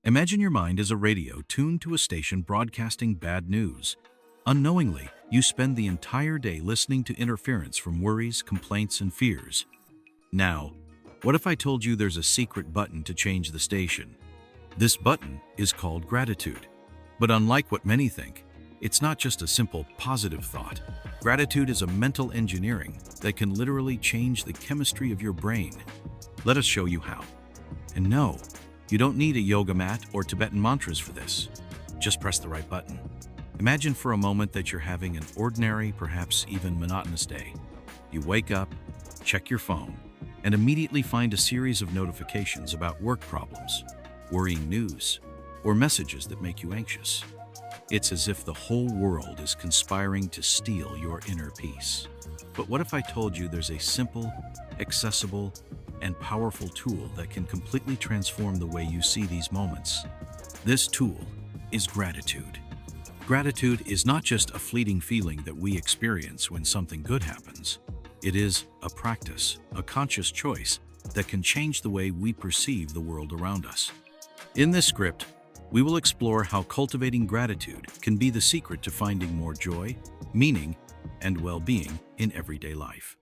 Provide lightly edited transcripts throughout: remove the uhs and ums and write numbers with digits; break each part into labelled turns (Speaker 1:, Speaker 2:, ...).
Speaker 1: Imagine your mind as a radio tuned to a station broadcasting bad news. Unknowingly, you spend the entire day listening to interference from worries, complaints, and fears. Now, what if I told you there's a secret button to change the station? This button is called gratitude. But unlike what many think, it's not just a simple positive thought. Gratitude is a mental engineering that can literally change the chemistry of your brain. Let us show you how. And no, you don't need a yoga mat or Tibetan mantras for this. Just press the right button. Imagine for a moment that you're having an ordinary, perhaps even monotonous day. You wake up, check your phone, and immediately find a series of notifications about work problems, worrying news, or messages that make you anxious. It's as if the whole world is conspiring to steal your inner peace. But what if I told you there's a simple, accessible, and powerful tool that can completely transform the way you see these moments? This tool is gratitude. Gratitude is not just a fleeting feeling that we experience when something good happens. It is a practice, a conscious choice that can change the way we perceive the world around us. In this script, we will explore how cultivating gratitude can be the secret to finding more joy, meaning, and well-being in everyday life.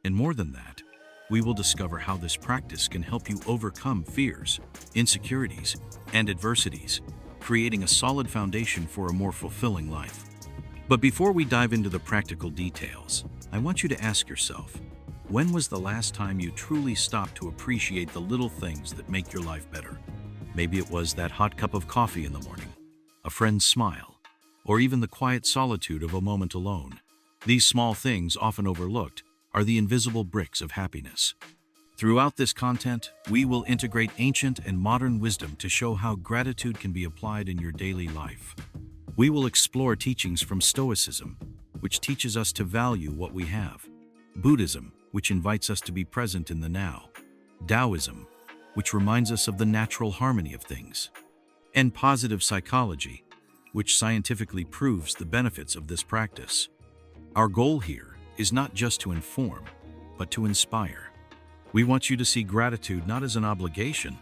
Speaker 1: And more than that, we will discover how this practice can help you overcome fears, insecurities, and adversities, creating a solid foundation for a more fulfilling life. But before we dive into the practical details, I want you to ask yourself, when was the last time you truly stopped to appreciate the little things that make your life better? Maybe it was that hot cup of coffee in the morning, a friend's smile, or even the quiet solitude of a moment alone. These small things, often overlooked, are the invisible bricks of happiness. Throughout this content, we will integrate ancient and modern wisdom to show how gratitude can be applied in your daily life. We will explore teachings from Stoicism, which teaches us to value what we have, Buddhism, which invites us to be present in the now, Taoism, which reminds us of the natural harmony of things, and positive psychology, which scientifically proves the benefits of this practice. Our goal here is not just to inform, but to inspire. We want you to see gratitude not as an obligation,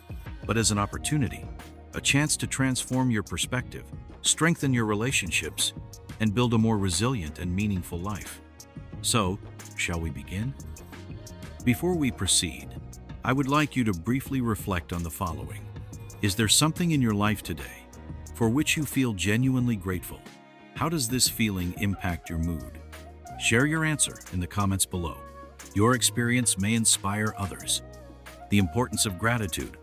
Speaker 1: but as an opportunity, a chance to transform your perspective, strengthen your relationships, and build a more resilient and meaningful life. So, shall we begin? Before we proceed, I would like you to briefly reflect on the following. Is there something in your life today for which you feel genuinely grateful? How does this feeling impact your mood? Share your answer in the comments below. Your experience may inspire others. The importance of gratitude.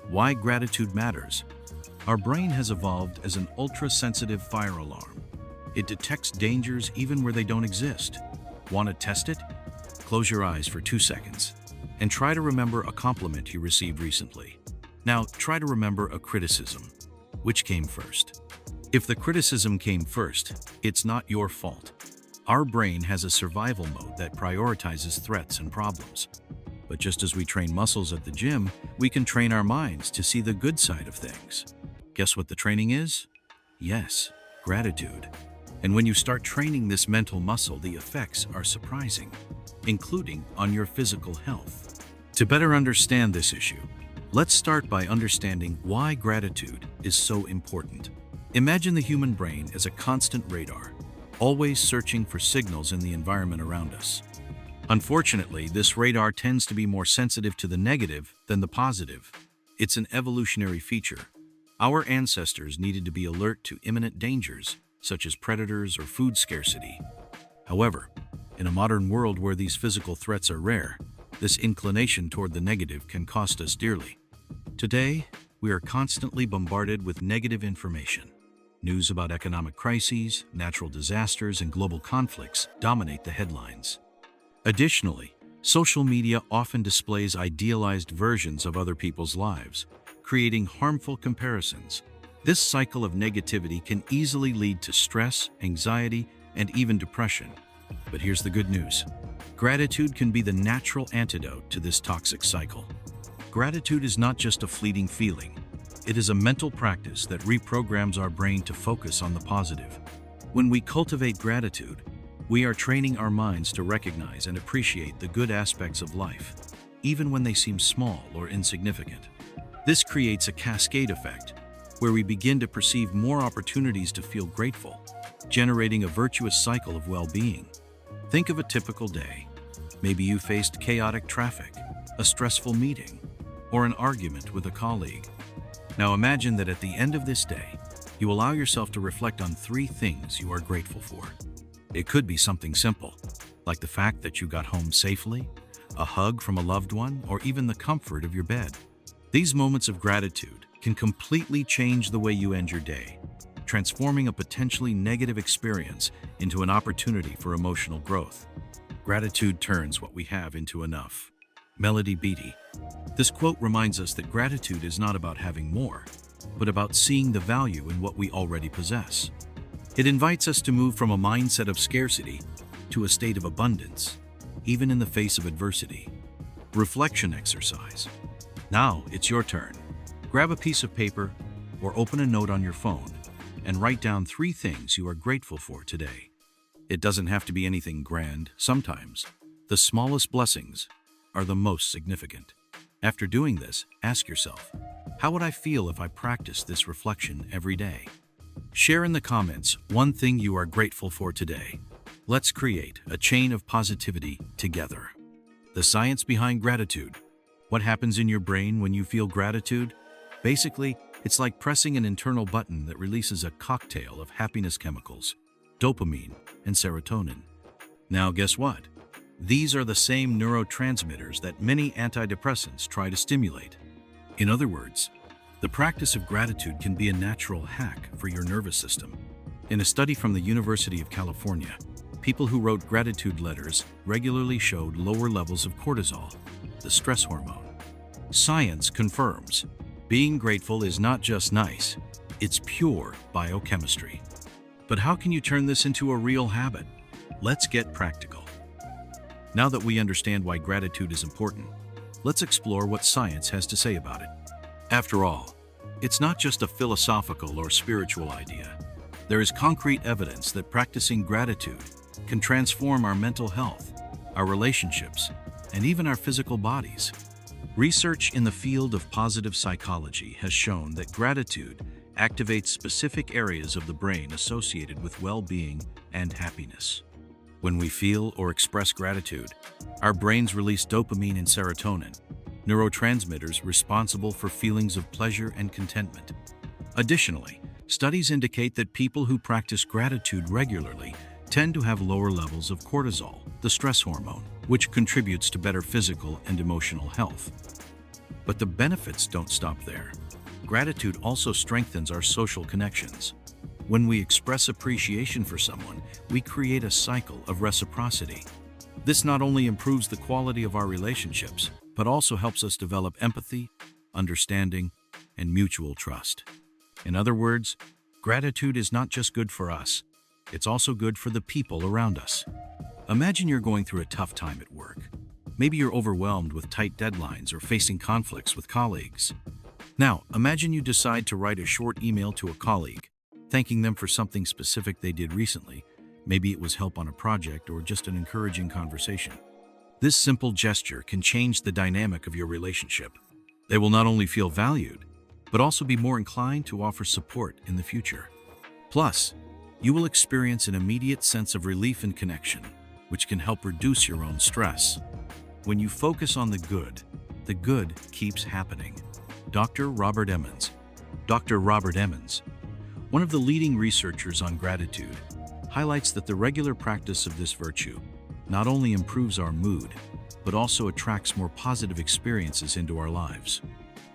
Speaker 1: Why gratitude matters. Our brain has evolved as an ultra-sensitive fire alarm. It detects dangers even where they don't exist. Want to test it? Close your eyes for 2 seconds and try to remember a compliment you received recently. Now, try to remember a criticism. Which came first? If the criticism came first, it's not your fault. Our brain has a survival mode that prioritizes threats and problems. But just as we train muscles at the gym, we can train our minds to see the good side of things. Guess what the training is? Yes, gratitude. And when you start training this mental muscle, the effects are surprising, including on your physical health. To better understand this issue, let's start by understanding why gratitude is so important. Imagine the human brain as a constant radar, always searching for signals in the environment around us. Unfortunately, this radar tends to be more sensitive to the negative than the positive. It's an evolutionary feature. Our ancestors needed to be alert to imminent dangers, such as predators or food scarcity. However, in a modern world where these physical threats are rare, this inclination toward the negative can cost us dearly. Today, we are constantly bombarded with negative information. News about economic crises, natural disasters, and global conflicts dominate the headlines. Additionally, social media often displays idealized versions of other people's lives, creating harmful comparisons. This cycle of negativity can easily lead to stress, anxiety, and even depression. But here's the good news. Gratitude can be the natural antidote to this toxic cycle. Gratitude is not just a fleeting feeling. It is a mental practice that reprograms our brain to focus on the positive. When we cultivate gratitude, we are training our minds to recognize and appreciate the good aspects of life, even when they seem small or insignificant. This creates a cascade effect, where we begin to perceive more opportunities to feel grateful, generating a virtuous cycle of well-being. Think of a typical day. Maybe you faced chaotic traffic, a stressful meeting, or an argument with a colleague. Now imagine that at the end of this day, you allow yourself to reflect on 3 things you are grateful for. It could be something simple, like the fact that you got home safely, a hug from a loved one, or even the comfort of your bed. These moments of gratitude can completely change the way you end your day, transforming a potentially negative experience into an opportunity for emotional growth. Gratitude turns what we have into enough. Melody Beattie. This quote reminds us that gratitude is not about having more, but about seeing the value in what we already possess. It invites us to move from a mindset of scarcity to a state of abundance, even in the face of adversity. Reflection exercise. Now it's your turn. Grab a piece of paper or open a note on your phone and write down 3 things you are grateful for today. It doesn't have to be anything grand. Sometimes the smallest blessings are the most significant. After doing this, ask yourself, how would I feel if I practiced this reflection every day? Share in the comments one thing you are grateful for today. Let's create a chain of positivity together. The science behind gratitude. What happens in your brain when you feel gratitude? Basically, it's like pressing an internal button that releases a cocktail of happiness chemicals, dopamine and serotonin. Now guess what? These are the same neurotransmitters that many antidepressants try to stimulate. In other words, the practice of gratitude can be a natural hack for your nervous system. In a study from the University of California, people who wrote gratitude letters regularly showed lower levels of cortisol, the stress hormone. Science confirms being grateful is not just nice, it's pure biochemistry. But how can you turn this into a real habit? Let's get practical. Now that we understand why gratitude is important, let's explore what science has to say about it. After all, it's not just a philosophical or spiritual idea. There is concrete evidence that practicing gratitude can transform our mental health, our relationships, and even our physical bodies. Research in the field of positive psychology has shown that gratitude activates specific areas of the brain associated with well-being and happiness. When we feel or express gratitude, our brains release dopamine and serotonin, neurotransmitters responsible for feelings of pleasure and contentment. Additionally, studies indicate that people who practice gratitude regularly tend to have lower levels of cortisol, the stress hormone, which contributes to better physical and emotional health. But the benefits don't stop there. Gratitude also strengthens our social connections. When we express appreciation for someone, we create a cycle of reciprocity. This not only improves the quality of our relationships, but also helps us develop empathy, understanding, and mutual trust. In other words, gratitude is not just good for us, it's also good for the people around us. Imagine you're going through a tough time at work. Maybe you're overwhelmed with tight deadlines or facing conflicts with colleagues. Now, imagine you decide to write a short email to a colleague, thanking them for something specific they did recently. Maybe it was help on a project or just an encouraging conversation. This simple gesture can change the dynamic of your relationship. They will not only feel valued, but also be more inclined to offer support in the future. Plus, you will experience an immediate sense of relief and connection, which can help reduce your own stress. When you focus on the good keeps happening. Dr. Robert Emmons, one of the leading researchers on gratitude, highlights that the regular practice of this virtue not only improves our mood, but also attracts more positive experiences into our lives.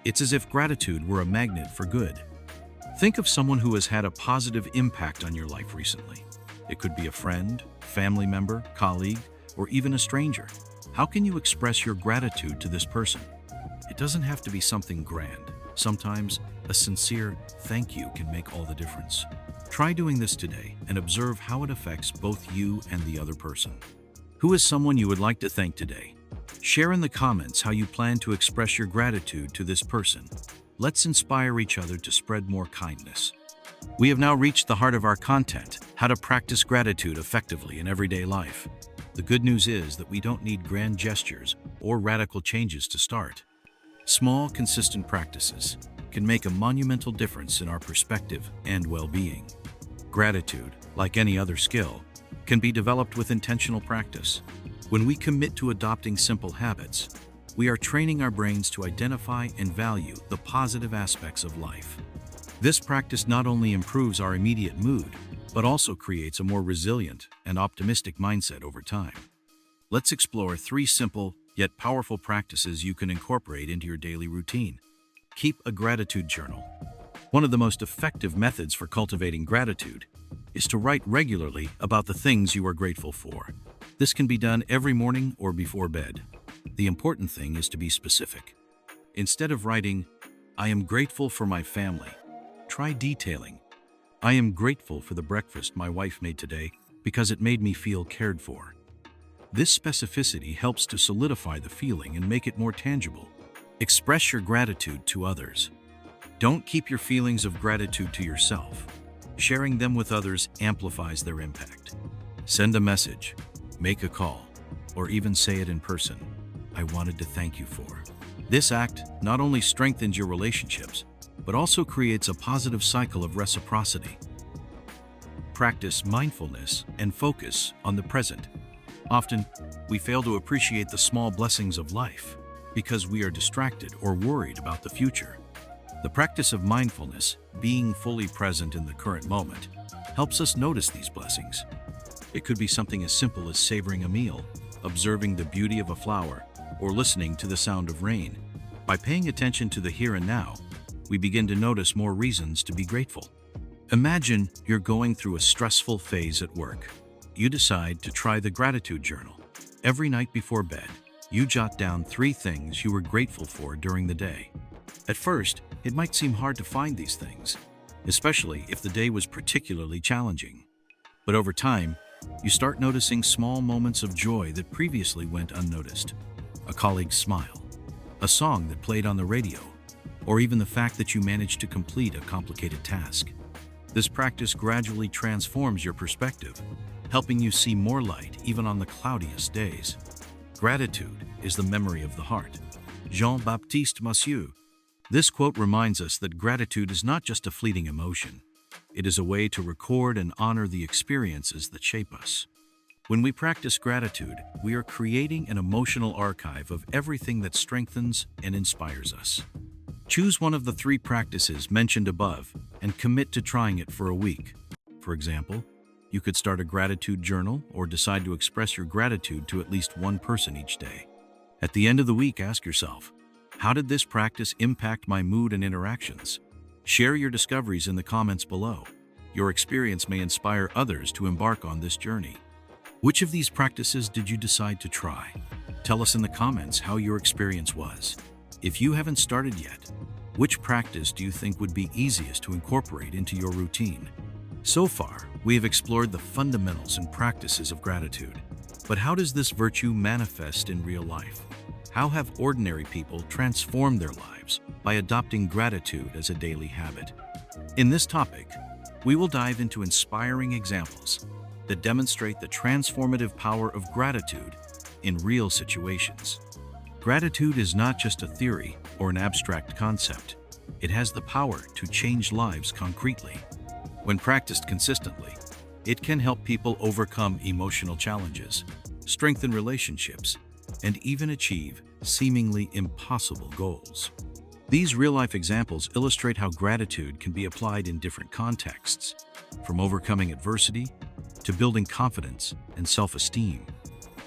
Speaker 1: It's as if gratitude were a magnet for good. Think of someone who has had a positive impact on your life recently. It could be a friend, family member, colleague, or even a stranger. How can you express your gratitude to this person? It doesn't have to be something grand. Sometimes a sincere thank you can make all the difference. Try doing this today and observe how it affects both you and the other person. Who is someone you would like to thank today? Share in the comments how you plan to express your gratitude to this person. Let's inspire each other to spread more kindness. We have now reached the heart of our content, how to practice gratitude effectively in everyday life. The good news is that we don't need grand gestures or radical changes to start. Small, consistent practices can make a monumental difference in our perspective and well-being. Gratitude, like any other skill, can be developed with intentional practice. When we commit to adopting simple habits, we are training our brains to identify and value the positive aspects of life. This practice not only improves our immediate mood, but also creates a more resilient and optimistic mindset over time. Let's explore 3 simple yet powerful practices you can incorporate into your daily routine. Keep a gratitude journal. One of the most effective methods for cultivating gratitude is to write regularly about the things you are grateful for. This can be done every morning or before bed. The important thing is to be specific. Instead of writing, "I am grateful for my family," try detailing, "I am grateful for the breakfast my wife made today because it made me feel cared for." This specificity helps to solidify the feeling and make it more tangible. Express your gratitude to others. Don't keep your feelings of gratitude to yourself. Sharing them with others amplifies their impact. Send a message, make a call, or even say it in person. "I wanted to thank you for." This act not only strengthens your relationships, but also creates a positive cycle of reciprocity. Practice mindfulness and focus on the present. Often, we fail to appreciate the small blessings of life because we are distracted or worried about the future. The practice of mindfulness, being fully present in the current moment, helps us notice these blessings. It could be something as simple as savoring a meal, observing the beauty of a flower, or listening to the sound of rain. By paying attention to the here and now, we begin to notice more reasons to be grateful. Imagine you're going through a stressful phase at work. You decide to try the gratitude journal. Every night before bed, you jot down 3 things you were grateful for during the day. At first, it might seem hard to find these things, especially if the day was particularly challenging. But over time, you start noticing small moments of joy that previously went unnoticed. A colleague's smile, a song that played on the radio, or even the fact that you managed to complete a complicated task. This practice gradually transforms your perspective, helping you see more light even on the cloudiest days. Gratitude is the memory of the heart. Jean-Baptiste Massieu. This quote reminds us that gratitude is not just a fleeting emotion. It is a way to record and honor the experiences that shape us. When we practice gratitude, we are creating an emotional archive of everything that strengthens and inspires us. Choose one of the 3 practices mentioned above and commit to trying it for a week. For example, you could start a gratitude journal or decide to express your gratitude to at least one person each day. At the end of the week, ask yourself, how did this practice impact my mood and interactions? Share your discoveries in the comments below. Your experience may inspire others to embark on this journey. Which of these practices did you decide to try? Tell us in the comments how your experience was. If you haven't started yet, which practice do you think would be easiest to incorporate into your routine? So far, we have explored the fundamentals and practices of gratitude. But how does this virtue manifest in real life? How have ordinary people transformed their lives by adopting gratitude as a daily habit? In this topic, we will dive into inspiring examples that demonstrate the transformative power of gratitude in real situations. Gratitude is not just a theory or an abstract concept. It has the power to change lives concretely. When practiced consistently, it can help people overcome emotional challenges, strengthen relationships, and even achieve seemingly impossible goals. These real-life examples illustrate how gratitude can be applied in different contexts, from overcoming adversity to building confidence and self-esteem.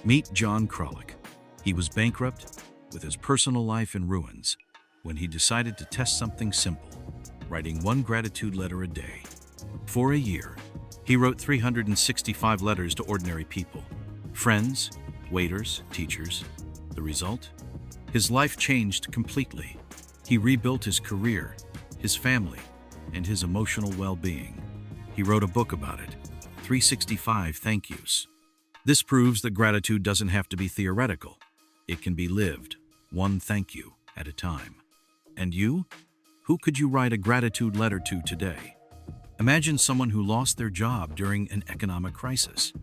Speaker 1: Meet John Kralik. He was bankrupt, with his personal life in ruins, when he decided to test something simple, writing 1 gratitude letter a day. For a year, he wrote 365 letters to ordinary people, friends, waiters, teachers. The result? His life changed completely. He rebuilt his career, his family, and his emotional well-being. He wrote a book about it, 365 Thank Yous. This proves that gratitude doesn't have to be theoretical. It can be lived, one thank you at a time. And you? Who could you write a gratitude letter to today? Imagine someone who lost their job during an economic crisis.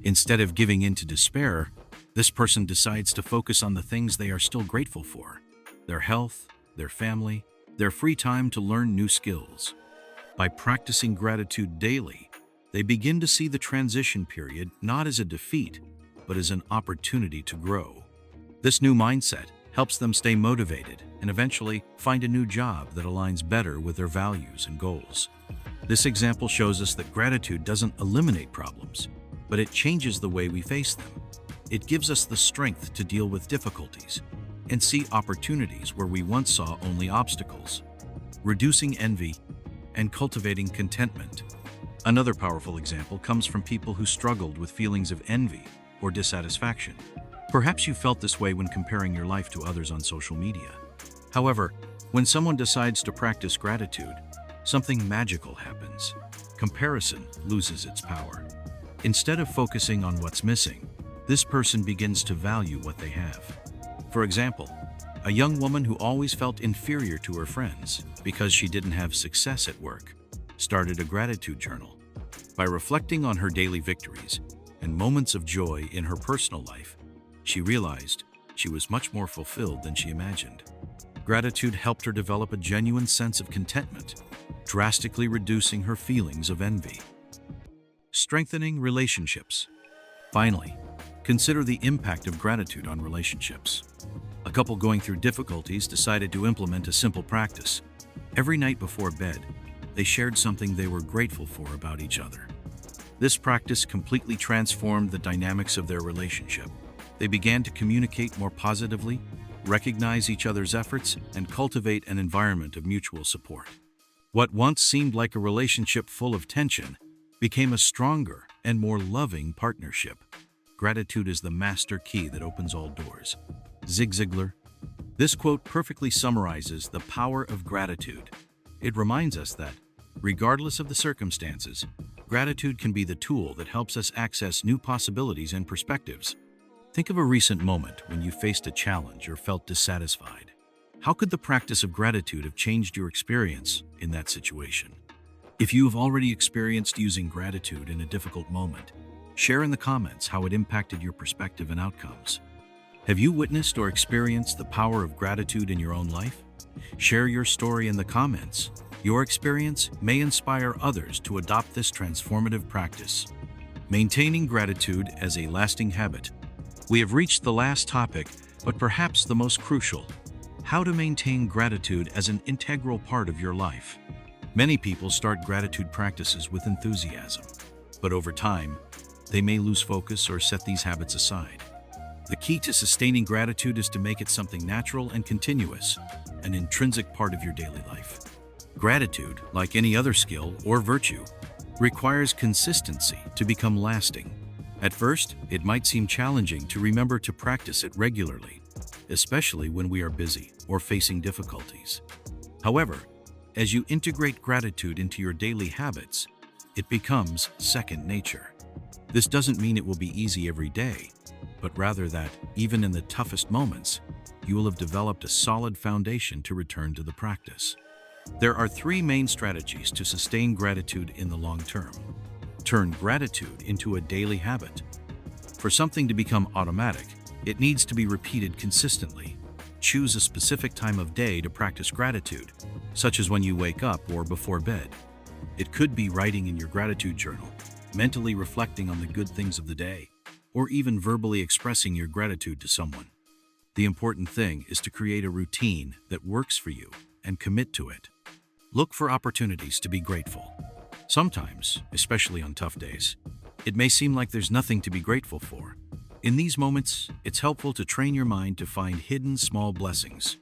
Speaker 1: Instead of giving in to despair, this person decides to focus on the things they are still grateful for. their health, their family, their free time to learn new skills. By practicing gratitude daily, they begin to see the transition period not as a defeat, but as an opportunity to grow. This new mindset helps them stay motivated and eventually find a new job that aligns better with their values and goals. This example shows us that gratitude doesn't eliminate problems, but it changes the way we face them. It gives us the strength to deal with difficulties and see opportunities where we once saw only obstacles, reducing envy and cultivating contentment. Another powerful example comes from people who struggled with feelings of envy or dissatisfaction. Perhaps you felt this way when comparing your life to others on social media. However, when someone decides to practice gratitude, something magical happens. Comparison loses its power. Instead of focusing on what's missing, this person begins to value what they have. For example, a young woman who always felt inferior to her friends because she didn't have success at work started a gratitude journal. By reflecting on her daily victories and moments of joy in her personal life, she realized she was much more fulfilled than she imagined. Gratitude helped her develop a genuine sense of contentment, drastically reducing her feelings of envy. Strengthening relationships. Finally, consider the impact of gratitude on relationships. A couple going through difficulties decided to implement a simple practice. Every night before bed, they shared something they were grateful for about each other. This practice completely transformed the dynamics of their relationship. They began to communicate more positively, recognize each other's efforts, and cultivate an environment of mutual support. What once seemed like a relationship full of tension became a stronger and more loving partnership. Gratitude is the master key that opens all doors. Zig Ziglar. This quote perfectly summarizes the power of gratitude. It reminds us that, regardless of the circumstances, gratitude can be the tool that helps us access new possibilities and perspectives. Think of a recent moment when you faced a challenge or felt dissatisfied. How could the practice of gratitude have changed your experience in that situation? If you have already experienced using gratitude in a difficult moment, share in the comments how it impacted your perspective and outcomes. Have you witnessed or experienced the power of gratitude in your own life? Share your story in the comments. Your experience may inspire others to adopt this transformative practice. Maintaining gratitude as a lasting habit. We have reached the last topic, but perhaps the most crucial: how to maintain gratitude as an integral part of your life. Many people start gratitude practices with enthusiasm, but over time, they may lose focus or set these habits aside. The key to sustaining gratitude is to make it something natural and continuous, an intrinsic part of your daily life. Gratitude, like any other skill or virtue, requires consistency to become lasting. At first, it might seem challenging to remember to practice it regularly, especially when we are busy or facing difficulties. However, as you integrate gratitude into your daily habits, it becomes second nature. This doesn't mean it will be easy every day, but rather that, even in the toughest moments, you will have developed a solid foundation to return to the practice. There are three main strategies to sustain gratitude in the long term. Turn gratitude into a daily habit. For something to become automatic, it needs to be repeated consistently. Choose a specific time of day to practice gratitude, such as when you wake up or before bed. It could be writing in your gratitude journal, mentally reflecting on the good things of the day, or even verbally expressing your gratitude to someone. The important thing is to create a routine that works for you and commit to it. Look for opportunities to be grateful. Sometimes, especially on tough days, it may seem like there's nothing to be grateful for. In these moments, it's helpful to train your mind to find hidden small blessings.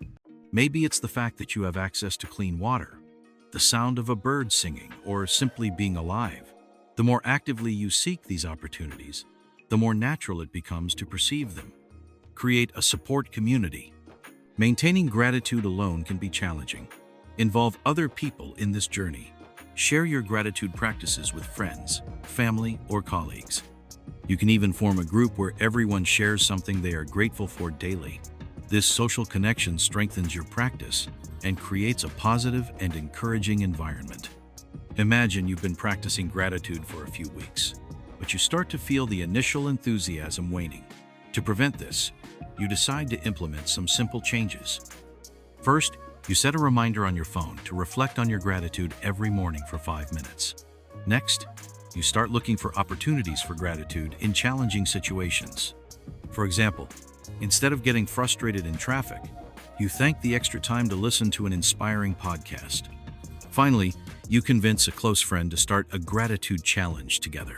Speaker 1: Maybe it's the fact that you have access to clean water, the sound of a bird singing, or simply being alive. The more actively you seek these opportunities, the more natural it becomes to perceive them. Create a support community. Maintaining gratitude alone can be challenging. Involve other people in this journey. Share your gratitude practices with friends, family, or colleagues. You can even form a group where everyone shares something they are grateful for daily. This social connection strengthens your practice and creates a positive and encouraging environment. Imagine you've been practicing gratitude for a few weeks, but you start to feel the initial enthusiasm waning. To prevent this, you decide to implement some simple changes. First, you set a reminder on your phone to reflect on your gratitude every morning for 5 minutes. Next, you start looking for opportunities for gratitude in challenging situations. For example, instead of getting frustrated in traffic, you thank the extra time to listen to an inspiring podcast. Finally, you convince a close friend to start a gratitude challenge together,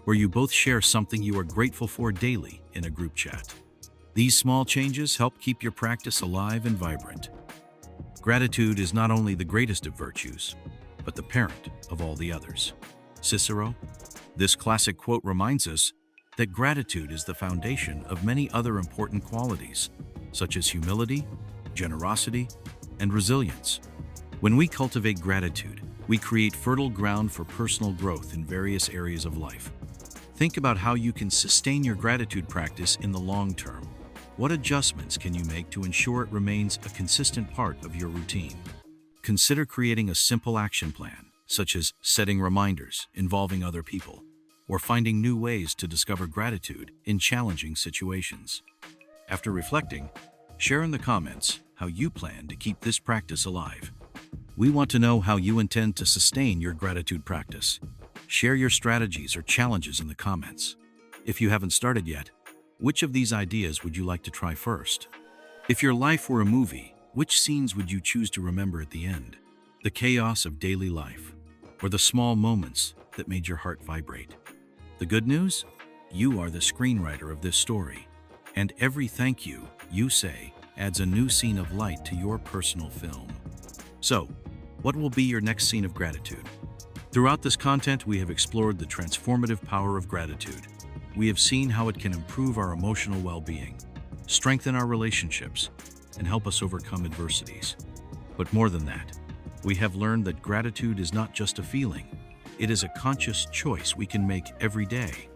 Speaker 1: where you both share something you are grateful for daily in a group chat. These small changes help keep your practice alive and vibrant. Gratitude is not only the greatest of virtues, but the parent of all the others. Cicero, this classic quote reminds us that gratitude is the foundation of many other important qualities, such as humility, generosity, and resilience. When we cultivate gratitude, we create fertile ground for personal growth in various areas of life. Think about how you can sustain your gratitude practice in the long term. What adjustments can you make to ensure it remains a consistent part of your routine? Consider creating a simple action plan, such as setting reminders involving other people, or finding new ways to discover gratitude in challenging situations. After reflecting, share in the comments how you plan to keep this practice alive. We want to know how you intend to sustain your gratitude practice. Share your strategies or challenges in the comments. If you haven't started yet, which of these ideas would you like to try first? If your life were a movie, which scenes would you choose to remember at the end? The chaos of daily life, or the small moments that made your heart vibrate? The good news? You are the screenwriter of this story, and every thank you you say adds a new scene of light to your personal film. So, what will be your next scene of gratitude? Throughout this content, we have explored the transformative power of gratitude. We have seen how it can improve our emotional well-being, strengthen our relationships, and help us overcome adversities. But more than that, we have learned that gratitude is not just a feeling. It is a conscious choice we can make every day.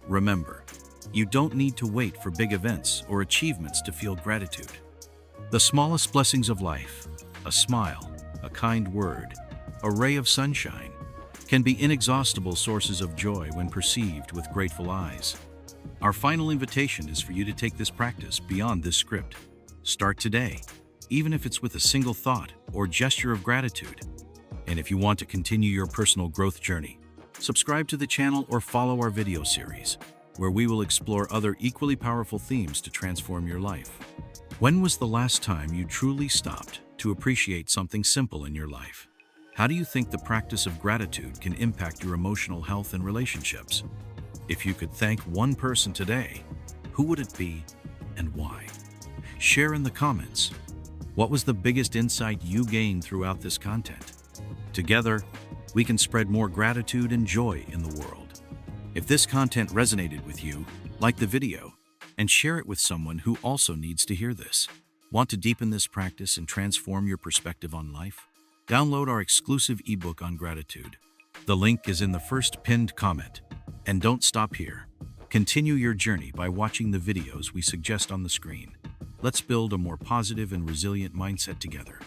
Speaker 1: Remember, you don't need to wait for big events or achievements to feel gratitude. The smallest blessings of life, a smile, a kind word, a ray of sunshine, can be inexhaustible sources of joy when perceived with grateful eyes. Our final invitation is for you to take this practice beyond this script. Start today, even if it's with a single thought or gesture of gratitude. And if you want to continue your personal growth journey, subscribe to the channel or follow our video series, where we will explore other equally powerful themes to transform your life. When was the last time you truly stopped to appreciate something simple in your life? How do you think the practice of gratitude can impact your emotional health and relationships? If you could thank one person today, who would it be and why? Share in the comments. What was the biggest insight you gained throughout this content? Together, we can spread more gratitude and joy in the world. If this content resonated with you, like the video and share it with someone who also needs to hear this. Want to deepen this practice and transform your perspective on life? Download our exclusive ebook on gratitude. The link is in the first pinned comment. And don't stop here. Continue your journey by watching the videos we suggest on the screen. Let's build a more positive and resilient mindset together.